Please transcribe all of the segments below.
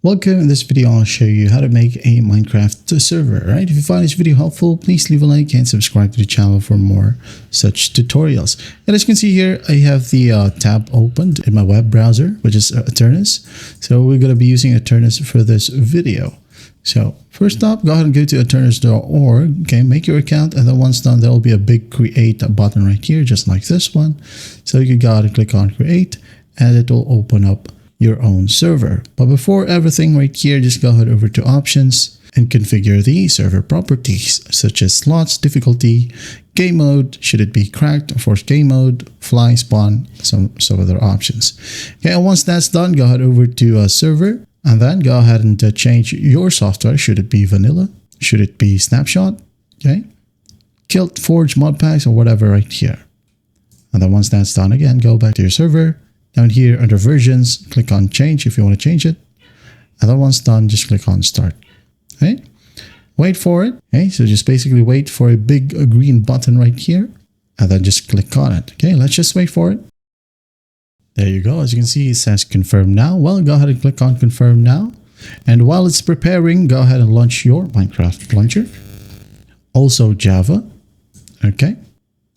Welcome. In this video, I'll show you how to make a Minecraft server, right? If you find this video helpful, please leave a like and subscribe to the channel for more such tutorials. And as you can see here, I have the tab opened in my web browser, which is Eternus. So we're going to be using Eternus for this video. So first up, go ahead and go to eternus.org. Okay, make your account, and then once done, there will be a big create button right here, just like this one. So you go ahead and click on create, and it will open up your own server. But before everything right here, just go ahead over to options and configure the server properties such as slots, difficulty, game mode, should it be cracked, forced game mode, fly, spawn, some other options. Okay, and once that's done, go ahead over to server, and then go ahead and change your software. Should it be vanilla? Should it be snapshot? Okay, Kilt, Forge, mod packs, or whatever right here. And then once that's done, again, go back to your server. Down here under versions, click on change if you want to change it. And then once done, just click on start. Okay, wait for it. Okay, so just basically wait for a big green button right here, and then just click on it. Okay, let's just wait for it. There you go. As you can see, it says confirm now. Well, go ahead and click on confirm now. And while it's preparing, go ahead and launch your Minecraft launcher. Also Java. Okay,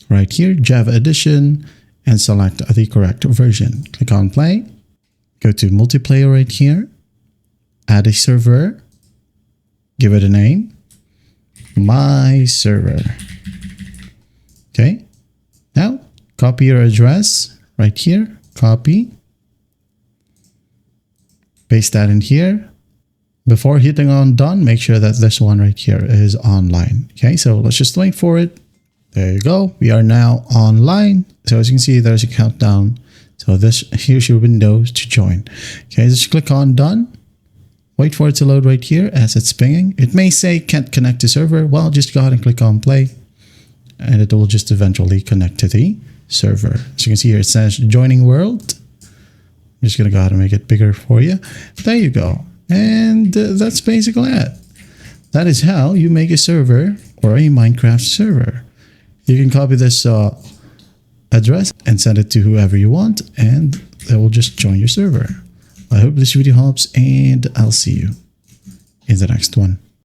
right here, Java Edition. And select the correct version. Click on play, go to multiplayer right here, add a server, give it a name, my server. Okay, now copy your address right here, copy, paste that in here. Before hitting on done, make sure that this one right here is online. Okay, so let's just wait for it. There you go. We are now online. So as you can see, there's a countdown. So here's your window to join. Okay, just click on done. Wait for it to load right here as it's pinging. It may say can't connect to server. Well, just go ahead and click on play, and it will just eventually connect to the server. As you can see here, it says joining world. I'm just going to go ahead and make it bigger for you. There you go. And that's basically it. That is how you make a server or a Minecraft server. You can copy this address and send it to whoever you want, and they will just join your server. I hope this video helps, and I'll see you in the next one.